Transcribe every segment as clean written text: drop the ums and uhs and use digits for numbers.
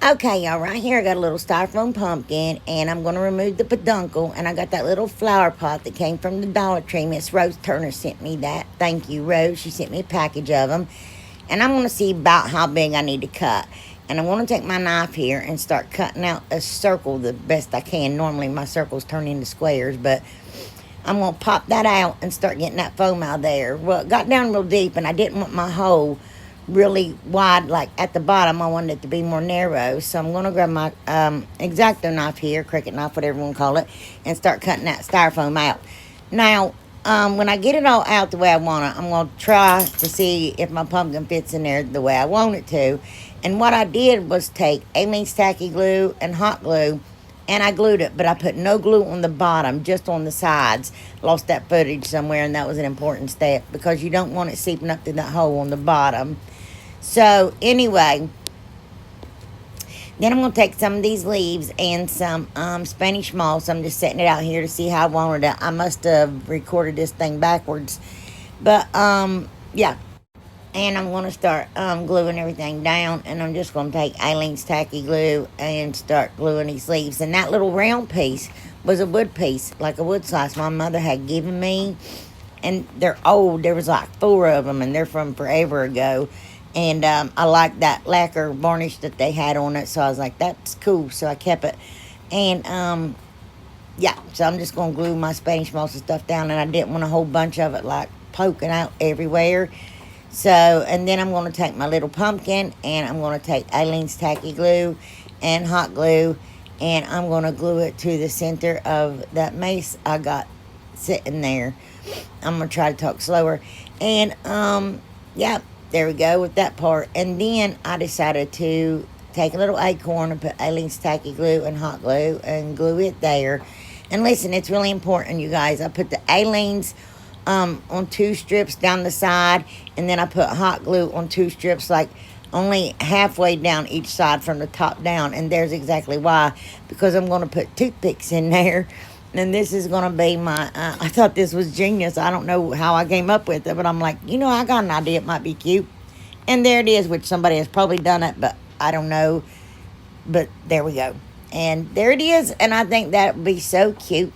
Okay, y'all, right here I got a little styrofoam pumpkin, and I'm going to remove the peduncle, and I got that little flower pot that came from the Dollar Tree. Miss Rose Turner sent me that. Thank you, Rose. She sent me a package of them, and I'm going to see about how big I need to cut. And I want to take my knife here and start cutting out a circle the best I can. Normally my circles turn into squares, but I'm going to pop that out and start getting that foam out there. Well, it got down real deep, and I didn't want my hole really wide, like at the bottom. I wanted it to be more narrow. So I'm going to grab my X-Acto knife here, cricket knife, whatever you want to call it, and start cutting that styrofoam out. Now, when I get it all out the way I want it, I'm going to try to see if my pumpkin fits in there the way I want it to. And what I did was take Aleene's tacky glue and hot glue, and I glued it, but I put no glue on the bottom, just on the sides. Lost that footage somewhere, and that was an important step because you don't want it seeping up through that hole on the bottom. So, anyway, then I'm going to take some of these leaves and some Spanish moss. I'm just setting it out here to see how I wanted it. I must have recorded this thing backwards. But, yeah. And I'm going to start gluing everything down. And I'm just going to take Aleene's tacky glue and start gluing these leaves. And that little round piece was a wood piece, like a wood slice my mother had given me. And they're old. There was like 4 of them, and they're from forever ago. And I like that lacquer varnish that they had on it. So I was like, that's cool. So I kept it. And, yeah. So I'm just going to glue my Spanish moss and stuff down. And I didn't want a whole bunch of it, like, poking out everywhere. So, and then I'm going to take my little pumpkin, and I'm going to take Aleene's tacky glue and hot glue, and I'm going to glue it to the center of that mace I got sitting there. I'm going to try to talk slower. And, yeah, there we go with that part. And then I decided to take a little acorn and put Aleene's tacky glue and hot glue and glue it there. And listen, it's really important, you guys. I put the Aleene's on 2 strips down the side, and then I put hot glue on 2 strips, like only halfway down each side from the top down. And there's exactly why, because I'm going to put toothpicks in there. And this is going to be my, I thought this was genius. I don't know how I came up with it, but I'm like, I got an idea. It might be cute. And there it is, which somebody has probably done it, but I don't know. But there we go. And there it is. And I think that would be so cute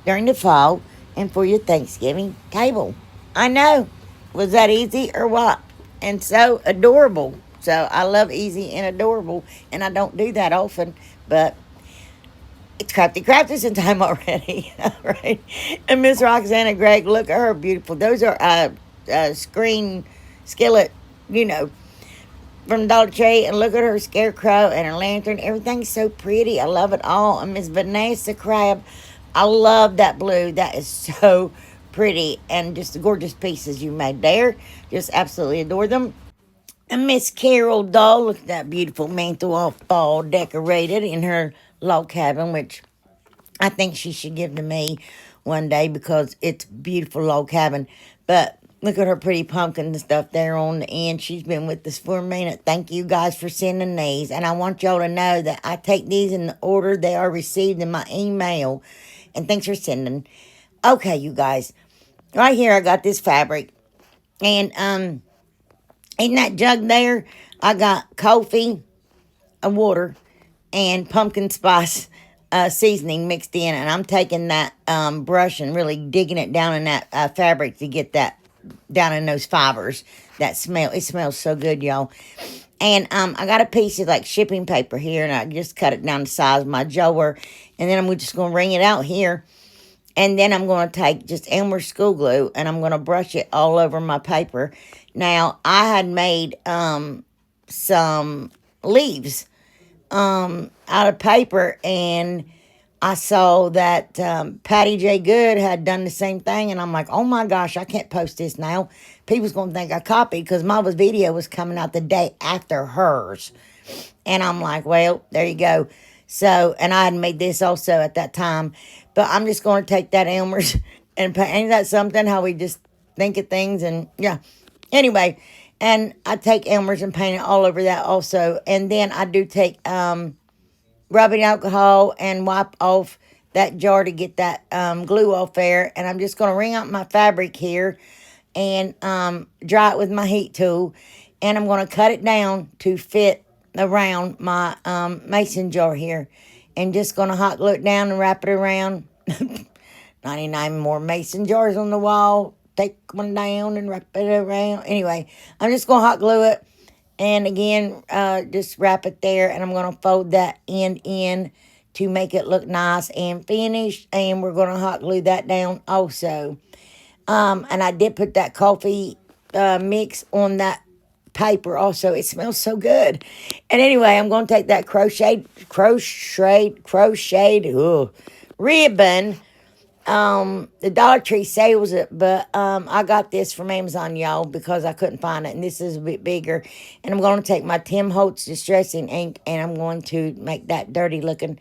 during the fall and for your Thanksgiving table. I know. Was that easy or what? And so adorable. So I love easy and adorable. And I don't do that often. But it's crafty crafty time already. All right. And Miss Roxana Gregg, look at her beautiful. Those are screen skillet, from Dollar Tree. And look at her scarecrow and her lantern. Everything's so pretty. I love it all. And Miss Vanessa Crab, I love that blue. That is so pretty. And just the gorgeous pieces you made there. Just absolutely adore them. And Miss Carol Doll, look at that beautiful mantle all fall decorated in her log cabin, which I think she should give to me one day because it's a beautiful log cabin. But look at her pretty pumpkin and stuff there on the end. She's been with us for a minute. Thank you guys for sending these. And I want y'all to know that I take these in the order they are received in my email. And thanks for sending. Okay, you guys. Right here, I got this fabric. And in that jug there, I got coffee, water, and pumpkin spice seasoning mixed in. And I'm taking that brush and really digging it down in that fabric to get that down in those fibers. That smell. It smells so good, y'all. And I got a piece of like shipping paper here, and I just cut it down the size of my jar. And then I'm just going to wring it out here. And then I'm going to take just Elmer's school glue, and I'm going to brush it all over my paper. Now, I had made some leaves out of paper, and I saw that Patty J. Good had done the same thing, and I'm like, oh my gosh, I can't post this now. People's going to think I copied, because my video was coming out the day after hers. And I'm like, well, there you go. So, and I had made this also at that time. But I'm just going to take that Elmer's and paint. Ain't that something, how we just think of things? And yeah. Anyway, and I take Elmer's and paint it all over that also. And then I do take rubbing alcohol and wipe off that jar to get that glue off there. And I'm just going to wring out my fabric here and dry it with my heat tool. And I'm going to cut it down to fit around my mason jar here. And just going to hot glue it down and wrap it around. 99 more mason jars on the wall. Take one down and wrap it around. Anyway, I'm just going to hot glue it. And again, just wrap it there. And I'm going to fold that end in to make it look nice and finished. And we're going to hot glue that down also. And I did put that coffee mix on that paper also. It smells so good. And anyway, I'm going to take that crocheted ribbon. The Dollar Tree sales it, but I got this from Amazon, y'all, because I couldn't find it, and this is a bit bigger. And I'm going to take my Tim Holtz Distressing Ink, and I'm going to make that dirty looking.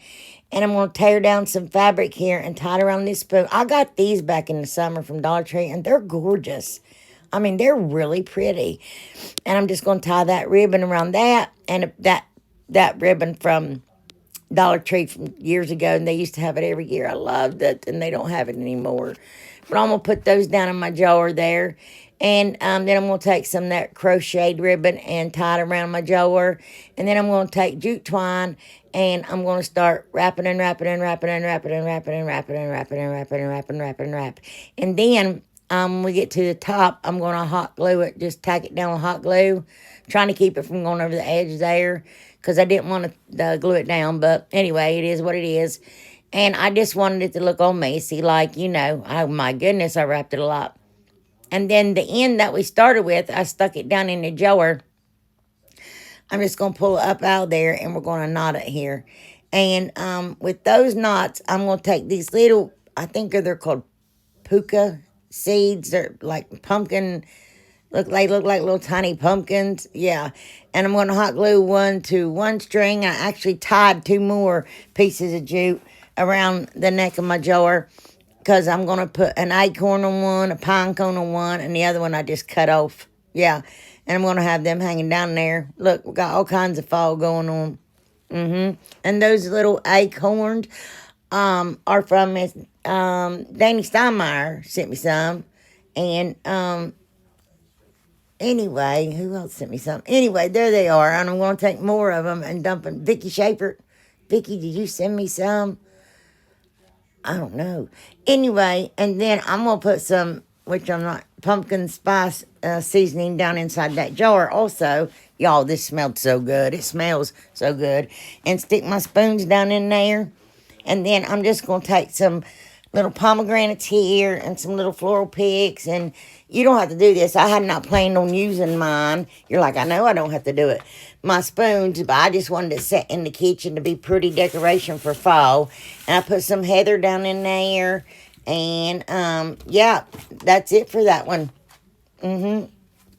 And I'm going to tear down some fabric here and tie it around this spoon. I got these back in the summer from Dollar Tree, and they're gorgeous. I mean, they're really pretty. And I'm just going to tie that ribbon around that, and that ribbon from Dollar Tree from years ago, and they used to have it every year. I loved it, and they don't have it anymore. But I'm going to put those down in my jar there. And then I'm going to take some of that crocheted ribbon and tie it around my jar. And then I'm going to take jute twine, and I'm going to start wrapping and wrapping and wrapping and wrapping and wrapping and wrapping and wrapping and wrapping and wrapping and wrapping and wrapping. And then when we get to the top, I'm going to hot glue it. Just tack it down with hot glue. Trying to keep it from going over the edge there, because I didn't want to glue it down. But anyway, it is what it is. And I just wanted it to look all messy, like, you know. Oh, my goodness, I wrapped it a lot. And then the end that we started with, I stuck it down in the jar. I'm just going to pull it up out of there, and we're going to knot it here. And with those knots, I'm going to take these little, I think they're called puka seeds. They're like pumpkin. They look like little tiny pumpkins. Yeah. And I'm going to hot glue one to one string. I actually tied 2 more pieces of jute around the neck of my jar, because I'm going to put an acorn on one, a pine cone on one, and the other one I just cut off. Yeah. And I'm going to have them hanging down there. Look, we got all kinds of fall going on. And those little acorns are from Danny Steinmeier sent me some. And anyway, who else sent me some? Anyway, there they are. And I'm going to take more of them and dump them. Vicky Schaefer. Vicky, did you send me some? I don't know. Anyway, and then I'm going to put some, which I'm not, pumpkin spice seasoning down inside that jar also. Y'all, this smelled so good. It smells so good. And stick my spoons down in there. And then I'm just going to take some little pomegranates here and some little floral picks. And you don't have to do this. I had not planned on using mine. You're like, I know I don't have to do it. My spoons, but I just wanted to set in the kitchen to be pretty decoration for fall. And I put some heather down in there. And, yeah, that's it for that one. And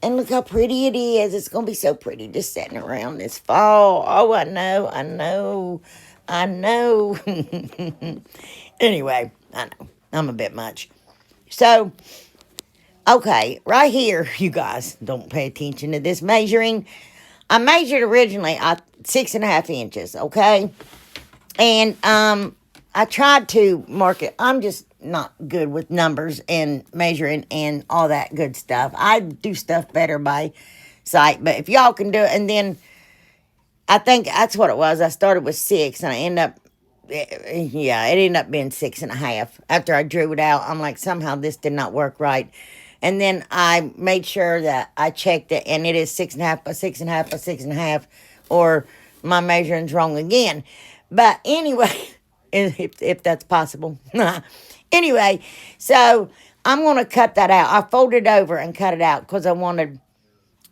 look how pretty it is. It's going to be so pretty just sitting around this fall. Oh, I know. Anyway, I know. I'm a bit much. So, okay, right here, you guys, don't pay attention to this measuring. I measured originally 6.5 inches, okay? And I tried to mark it. I'm just not good with numbers and measuring and all that good stuff. I do stuff better by sight, but if y'all can do it, and then I think that's what it was. I started with 6, and I end up, yeah, it ended up being 6.5. After I drew it out, I'm like, somehow this did not work right. And then I made sure that I checked it, and it is 6.5 by 6.5 by 6.5, or my measuring's wrong again. But anyway, if that's possible. Anyway, so I'm going to cut that out. I folded over and cut it out because I wanted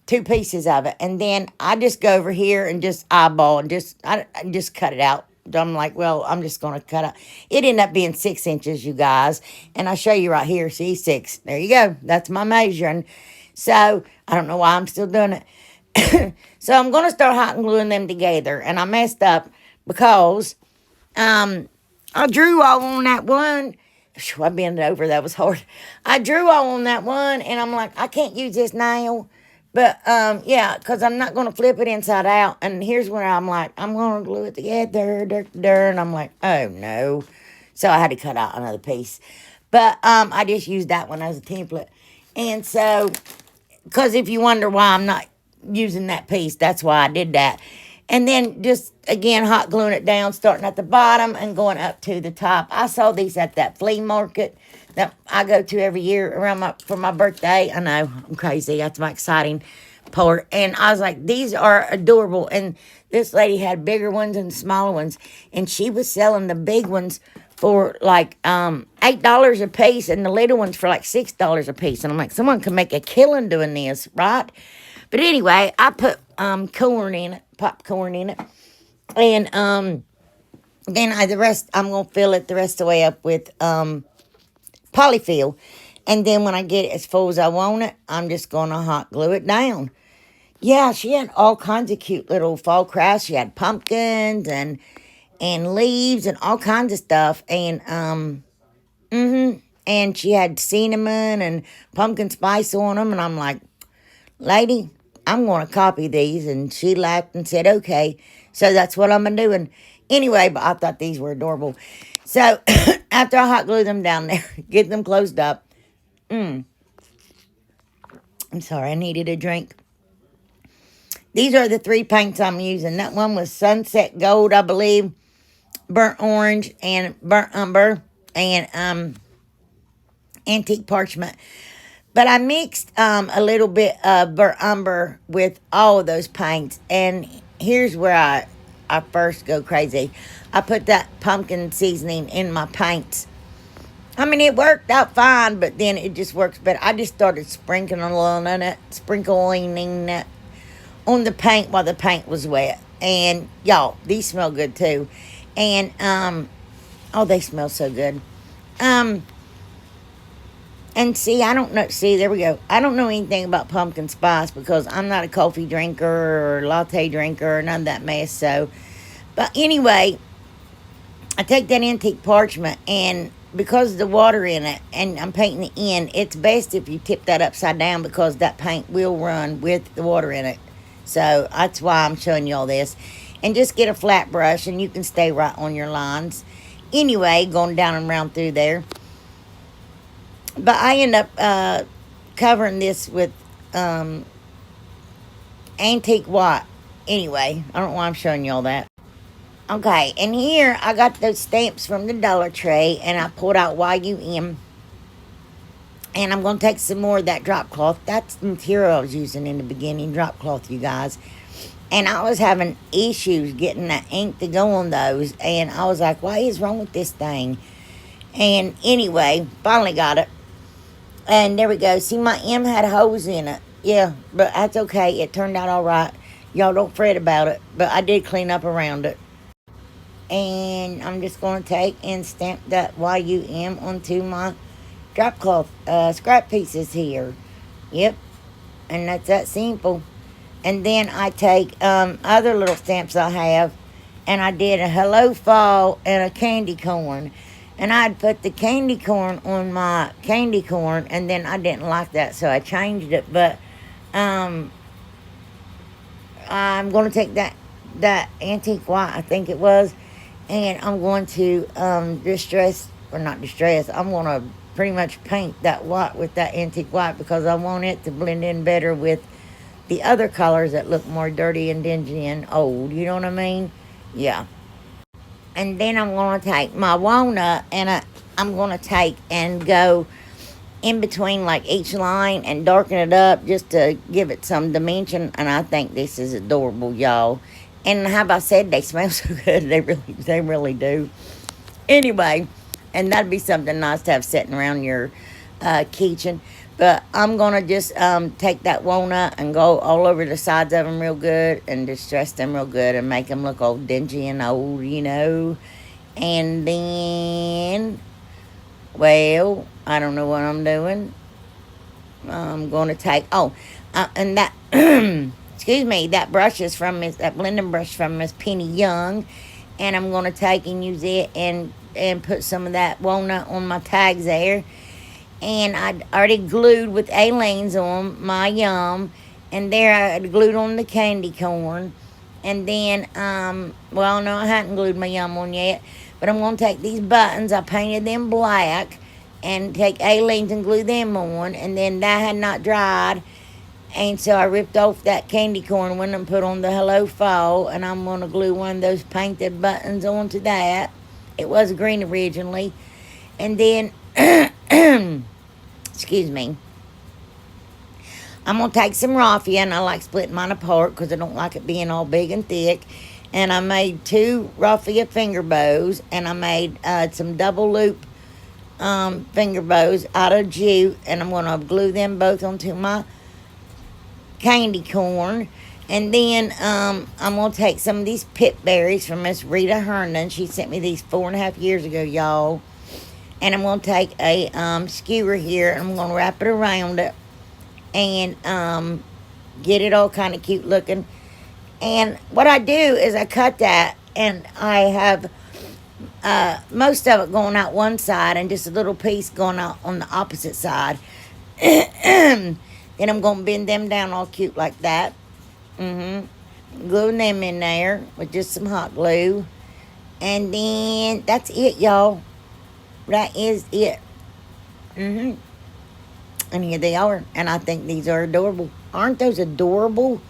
2 pieces of it. And then I just go over here and just eyeball and I just cut it out. I'm like, well, I'm just going to cut out. It ended up being 6 inches, you guys. And I'll show you right here. See, 6. There you go. That's my measuring. So, I don't know why I'm still doing it. So, I'm going to start hot and gluing them together. And I messed up because I drew all on that one. I bent over. That was hard. I drew all on that one. And I'm like, I can't use this nail. But, yeah, because I'm not going to flip it inside out. And here's where I'm like, I'm going to glue it together. And I'm like, oh, no. So I had to cut out another piece. But I just used that one as a template. And so, because if you wonder why I'm not using that piece, that's why I did that. And then just, again, hot gluing it down, starting at the bottom and going up to the top. I saw these at that flea market that I go to every year for my birthday. I know, I'm crazy. That's my exciting part. And I was like, these are adorable. And this lady had bigger ones and smaller ones. And she was selling the big ones for like $8 a piece and the little ones for like $6 a piece. And I'm like, someone can make a killing doing this, right? But anyway, I put corn in it, popcorn in it. And then the rest, I'm going to fill it the rest of the way up with polyfill. And then when I get it as full as I want it, I'm just going to hot glue it down. Yeah, she had all kinds of cute little fall crafts. She had pumpkins and leaves and all kinds of stuff. And and she had cinnamon and pumpkin spice on them. And I'm like, lady, I'm going to copy these. And she laughed and said, okay. So that's what I'm doing. Anyway, but I thought these were adorable. So after I hot glue them down there, get them closed up. I'm sorry, I needed a drink. These are the 3 paints I'm using. That one was Sunset Gold, I believe, Burnt Orange, and Burnt Umber, and Antique Parchment. But I mixed a little bit of Burnt Umber with all of those paints. And here's where I first go crazy. I put that pumpkin seasoning in my paints. I mean, it worked out fine, but then it just works better. I just started sprinkling it on the paint while the paint was wet. And, y'all, these smell good, too. And, oh, they smell so good. And see, I don't know. See, there we go. I don't know anything about pumpkin spice because I'm not a coffee drinker or latte drinker or none of that mess. So, but anyway, I take that antique parchment, and because of the water in it, and I'm painting the end, it's best if you tip that upside down because that paint will run with the water in it. So that's why I'm showing you all this. And just get a flat brush, and you can stay right on your lines. Anyway, going down and around through there. But I end up covering this with antique white. Anyway, I don't know why I'm showing you all that. Okay, and here I got those stamps from the Dollar Tree, and I pulled out YUM. And I'm going to take some more of that drop cloth. That's the material I was using in the beginning, drop cloth, you guys. And I was having issues getting that ink to go on those. And I was like, what is wrong with this thing? And anyway, finally got it. And there we go. See, my M had holes in it. Yeah, but that's okay. It turned out all right. Y'all don't fret about it. But I did clean up around it. And I'm just going to take and stamp that YUM onto my drop cloth scrap pieces here. Yep. And that's that simple. And then I take other little stamps I have. And I did a Hello Fall and a candy corn. And I'd put the candy corn on my candy corn. And then I didn't like that, so I changed it. But I'm going to take that antique white, I think it was. And I'm going to I'm going to pretty much paint that white with that antique white because I want it to blend in better with the other colors that look more dirty and dingy and old. You know what I mean? Yeah. And then I'm going to take my walnut and I'm going to take and go in between like each line and darken it up just to give it some dimension. And I think this is adorable, y'all. And how I said, they smell so good. They really do. Anyway, and that'd be something nice to have sitting around your kitchen. But I'm going to just take that walnut and go all over the sides of them real good and distress them real good and make them look all dingy and old, you know. And then, well, I don't know what I'm doing. I'm going to take, and that... excuse me, that brush is from that blending brush from Miss Penny Young, and I'm going to take and use it and put some of that walnut on my tags there. And I'd already glued with A-lanes on my yum, and there I had glued on the candy corn. And then, well, no, I hadn't glued my yum on yet, but I'm going to take these buttons, I painted them black, and take A-lanes and glue them on, and then that had not dried. And so I ripped off that candy corn one and put on the Hello Fall, and I'm going to glue one of those painted buttons onto that. It was green originally. And then, excuse me, I'm going to take some raffia, and I like splitting mine apart because I don't like it being all big and thick. And I made 2 raffia finger bows, and I made some double loop finger bows out of jute, and I'm going to glue them both onto my candy corn. And then I'm going to take some of these pip berries from Miss Rita Herndon. She sent me these 4.5 years ago, y'all. And I'm going to take a skewer here, and I'm going to wrap it around it and get it all kind of cute looking. And what I do is I cut that, and I have most of it going out one side and just a little piece going out on the opposite side. Then I'm going to bend them down all cute like that. Glue them in there with just some hot glue. And then that's it, y'all. That is it. And here they are. And I think these are adorable. Aren't those adorable?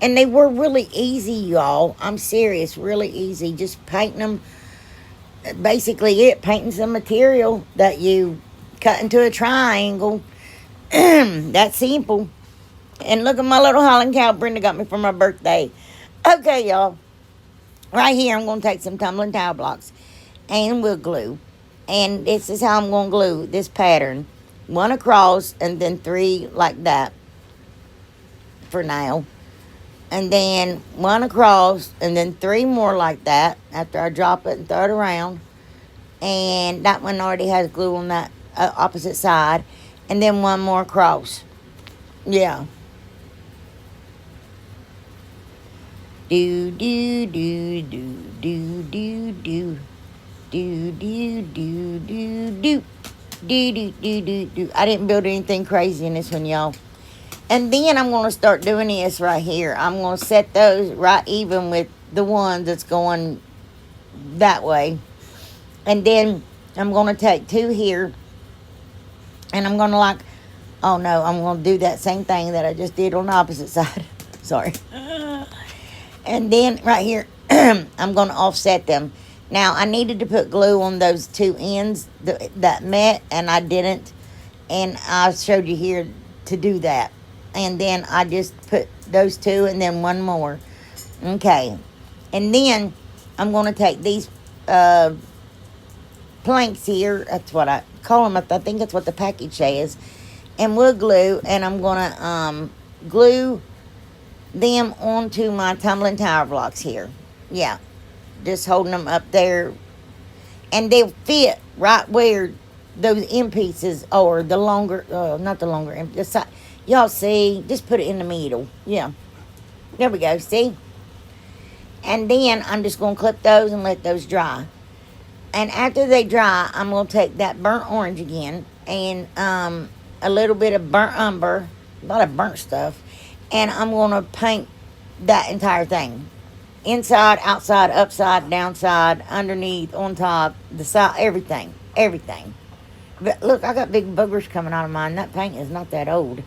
And they were really easy, y'all. I'm serious. Really easy. Just painting them. Basically painting some material that you cut into a triangle. That's simple. And look at my little Holland cow Brenda got me for my birthday. Okay, y'all. Right here, I'm going to take some tumbling tile blocks and wood glue. And this is how I'm going to glue this pattern. 1 across and then 3 like that for now. And then 1 across and then 3 more like that after I drop it and throw it around. And that one already has glue on that opposite side. And then 1 more across. Yeah. Do, do, do, do, do, do, do. Do, do, do, do, do. Do, do, do, do, do. I didn't build anything crazy in this one, y'all. And then I'm going to start doing this right here. I'm going to set those right even with the one that's going that way. And then I'm going to take 2 here. And I'm going to oh no, I'm going to do that same thing that I just did on the opposite side. Sorry. And then right here, I'm going to offset them. Now, I needed to put glue on those 2 ends that met, and I didn't. And I showed you here to do that. And then I just put those 2 and then 1 more. Okay. And then I'm going to take these planks here. That's what I call them. I think that's what the package says. And wood glue. And I'm going to glue them onto my tumbling tower blocks here. Yeah. Just holding them up there. And they'll fit right where those end pieces are. The longer, not the longer end, the side. Y'all see? Just put it in the middle. Yeah. There we go. See? And then I'm just going to clip those and let those dry. And after they dry, I'm going to take that burnt orange again. And a little bit of burnt umber. A lot of burnt stuff. And I'm going to paint that entire thing. Inside, outside, upside, downside, underneath, on top, the side, everything. Everything. But look, I got big boogers coming out of mine. That paint is not that old.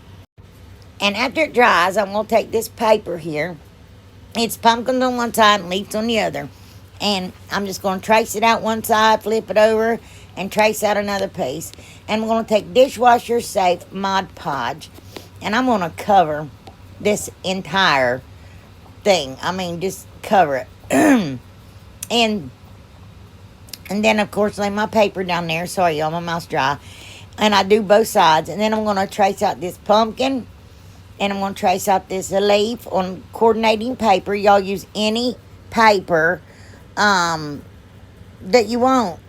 And after it dries, I'm going to take this paper here. It's pumpkins on one side and leaves on the other. And I'm just going to trace it out one side, flip it over, and trace out another piece. And I'm going to take dishwasher safe Mod Podge. And I'm going to cover this entire thing. I mean, just cover it. and then, of course, lay my paper down there. Sorry, y'all, my mouth's dry. And I do both sides. And then I'm going to trace out this pumpkin. And I'm going to trace out this leaf on coordinating paper. Y'all use any paper that you want.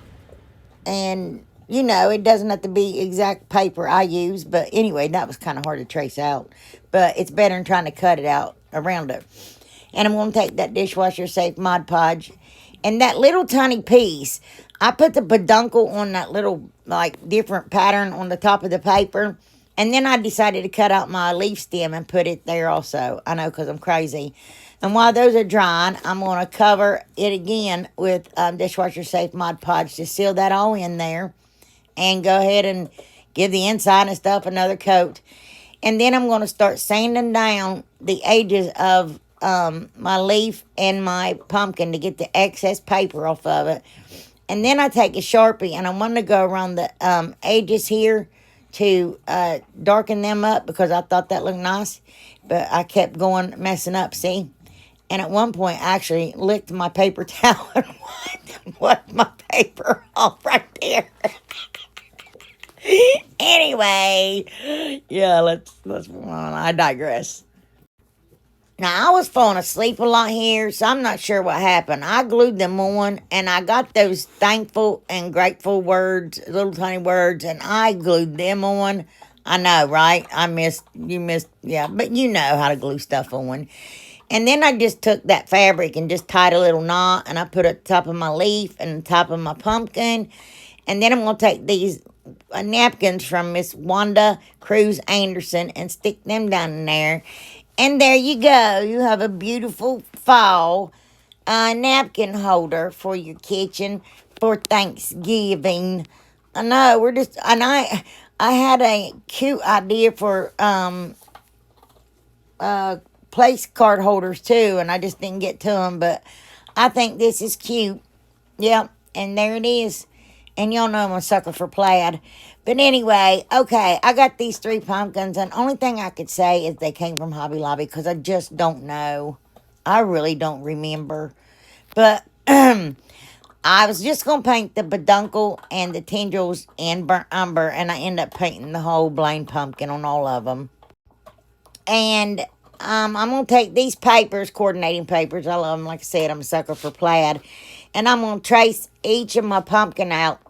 And, you know, it doesn't have to be exact paper I use. But anyway, that was kind of hard to trace out. But it's better than trying to cut it out around it. And I'm going to take that dishwasher safe Mod Podge. And that little tiny piece, I put the peduncle on that little, like, different pattern on the top of the paper. And then I decided to cut out my leaf stem and put it there also. I know, because I'm crazy. And while those are drying, I'm going to cover it again with dishwasher safe Mod Podge to seal that all in there. And go ahead and give the inside and stuff another coat. And then I'm going to start sanding down the edges of my leaf and my pumpkin to get the excess paper off of it. And then I take a Sharpie and I want to go around the edges here to darken them up because I thought that looked nice. But I kept going, messing up, see? And at one point, I actually licked my paper towel and wiped my paper off right there. Anyway, yeah, let's move on. I digress. Now, I was falling asleep a lot here, so I'm not sure what happened. I glued them on, and I got those thankful and grateful words, little tiny words, and I glued them on. I know, right? You missed, yeah, but you know how to glue stuff on. And then I just took that fabric and just tied a little knot, and I put it at the top of my leaf and the top of my pumpkin. And then I'm going to take these napkins from Miss Wanda Cruz Anderson and stick them down in there. And there you go. You have a beautiful fall napkin holder for your kitchen for Thanksgiving. I know, I had a cute idea for place card holders too, and I just didn't get to them, but I think this is cute. Yep, and there it is. And y'all know I'm a sucker for plaid. But anyway, okay, I got these 3 pumpkins, and only thing I could say is they came from Hobby Lobby because I just don't know. I really don't remember. But I was just going to paint the peduncle and the tendrils in burnt umber, and I ended up painting the whole plain pumpkin on all of them. And I'm going to take these papers, coordinating papers. I love them. Like I said, I'm a sucker for plaid. And I'm going to trace each of my pumpkin out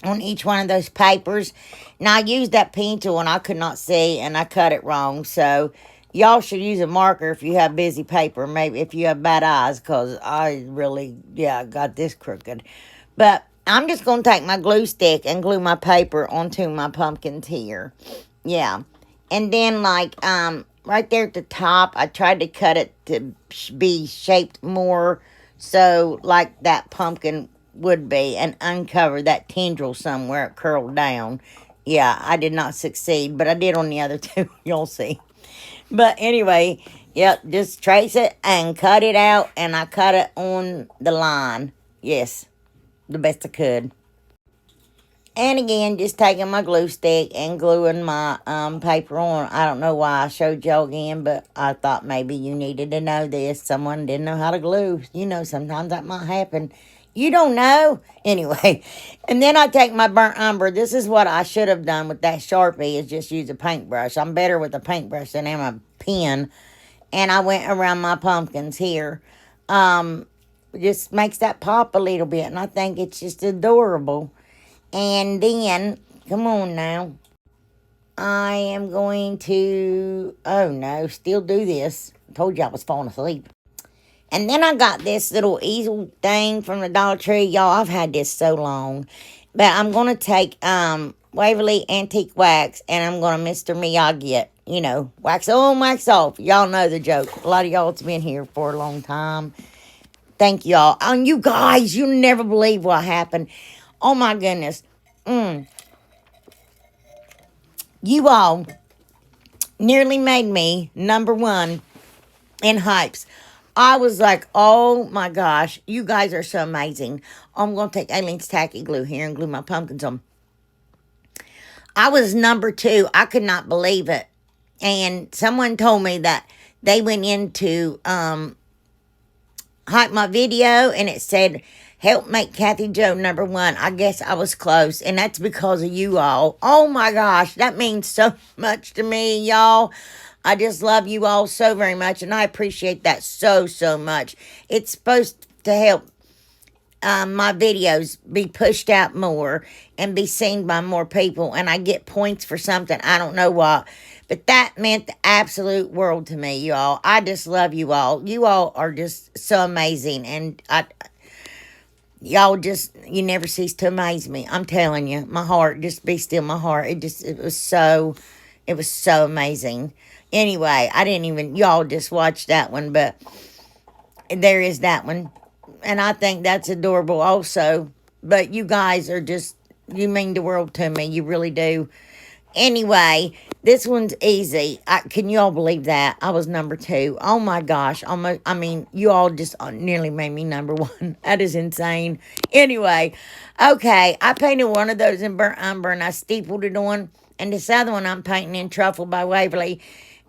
on each one of those papers. Now, I used that pencil and I could not see, and I cut it wrong. So, y'all should use a marker if you have busy paper. Maybe if you have bad eyes, because I really, got this crooked. But I'm just going to take my glue stick and glue my paper onto my pumpkins here. Yeah. And then, like, right there at the top, I tried to cut it to be shaped more so like that pumpkin would be, and uncover that tendril somewhere it curled down. Yeah, I did not succeed, but I did on the other 2. You'll see. But anyway, yep, just trace it and cut it out, and I cut it on the line. Yes, the best I could. And again, just taking my glue stick and gluing my paper on. I don't know why I showed y'all again, but I thought maybe you needed to know this. Someone didn't know how to glue. You know, sometimes that might happen. You don't know. Anyway, and then I take my burnt umber. This is what I should have done with that Sharpie, is just use a paintbrush. I'm better with a paintbrush than I am a pen. And I went around my pumpkins here. Just makes that pop a little bit, and I think it's just adorable. And then, come on now, I am going to, oh no, still do this. I told you I was falling asleep. And then I got this little easel thing from the Dollar Tree. Y'all, I've had this so long. But I'm going to take Waverly Antique Wax, and I'm going to Mr. Miyagi it. You know, wax on, wax off. Y'all know the joke. A lot of y'all has been here for a long time. Thank y'all. And you guys, you'll never believe what happened. Oh, my goodness. You all nearly made me #1 in hypes. I was like, oh, my gosh. You guys are so amazing. I'm going to take Aileen's tacky glue here and glue my pumpkins on. I was #2. I could not believe it. And someone told me that they went into hype my video, and it said, help make Kathy Jo #1. I guess I was close, and that's because of you all. Oh my gosh, that means so much to me, y'all. I just love you all so very much, and I appreciate that so, so much. It's supposed to help my videos be pushed out more and be seen by more people, and I get points for something. I don't know what, but that meant the absolute world to me, you all. I just love you all. You all are just so amazing, and y'all just, you never cease to amaze me. I'm telling you, my heart, just be still my heart. It was so amazing. Anyway, y'all just watched that one, but there is that one. And I think that's adorable also. But you guys are just, you mean the world to me. You really do. Anyway, this one's easy. Can you all believe that? I was number 2. Oh my gosh. Almost, I mean, you all just nearly made me number 1. That is insane. Anyway, okay. I painted one of those in burnt umber and I steepled it on. And this other one I'm painting in Truffle by Waverly.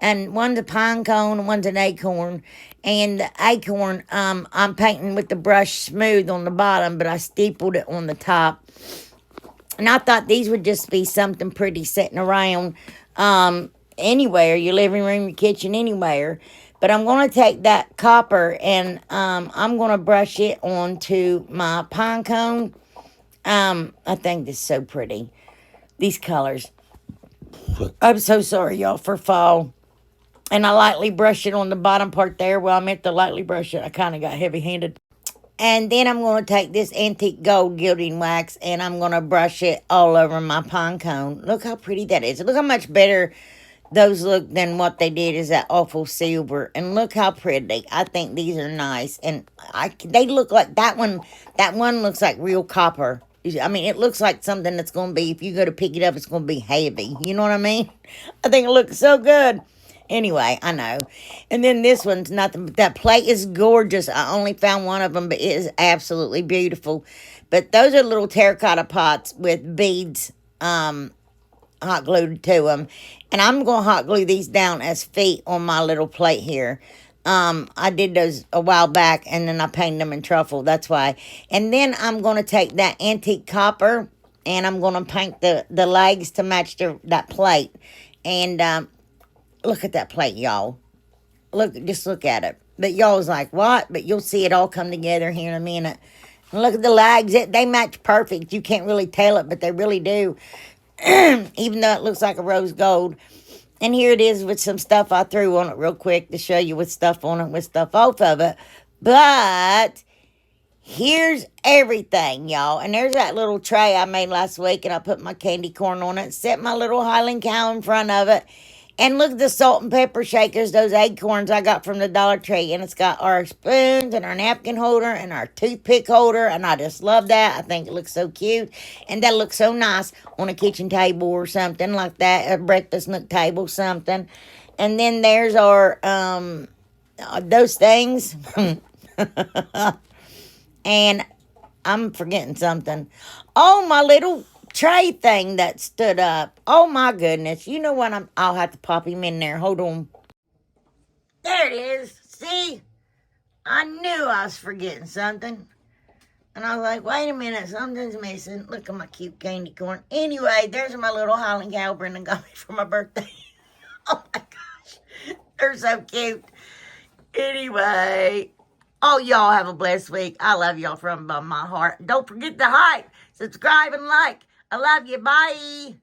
And one's a pine cone and one's an acorn. And the acorn, I'm painting with the brush smooth on the bottom, but I steepled it on the top. And I thought these would just be something pretty sitting around anywhere, your living room, your kitchen, anywhere. But I'm going to take that copper and I'm going to brush it onto my pine cone. I think this is so pretty. These colors. I'm so sorry, y'all, for fall. And I lightly brush it on the bottom part there. Well, I meant to lightly brush it. I kind of got heavy-handed. And then I'm going to take this antique gold gilding wax and I'm going to brush it all over my pine cone. Look how pretty that is. Look how much better those look than what they did is that awful silver. And look how pretty. I think these are nice. And they look like that one looks like real copper. I mean, it looks like something that's going to be, if you go to pick it up, it's going to be heavy. You know what I mean? I think it looks so good. Anyway, I know. And then this one's nothing but that plate is gorgeous. I only found one of them, but it is absolutely beautiful. But those are little terracotta pots with beads hot glued to them. And I'm going to hot glue these down as feet on my little plate here. I did those a while back, and then I painted them in truffle. That's why. And then I'm going to take that antique copper, and I'm going to paint the legs to match that plate. And look at that plate, y'all. Just look at it. But y'all's like, what? But you'll see it all come together here in a minute. And look at the legs. They match perfect. You can't really tell it, but they really do. Even though it looks like a rose gold. And here it is with some stuff I threw on it real quick to show you with stuff on it, with stuff off of it. But here's everything, y'all. And there's that little tray I made last week, and I put my candy corn on it. Set my little Highland cow in front of it. And look at the salt and pepper shakers, those acorns I got from the Dollar Tree. And it's got our spoons and our napkin holder and our toothpick holder. And I just love that. I think it looks so cute. And that looks so nice on a kitchen table or something like that. A breakfast nook table, something. And then there's our, those things. And I'm forgetting something. Oh, my little tray thing that stood up. Oh my goodness. You know what? I'll have to pop him in there. Hold on. There it is. See? I knew I was forgetting something. And I was like, wait a minute, something's missing. Look at my cute candy corn. Anyway, there's my little Highland cow Brendan got me for my birthday. Oh my gosh. They're so cute. Anyway. Oh, y'all have a blessed week. I love y'all from my heart. Don't forget to hype, subscribe, and like. I love you. Bye.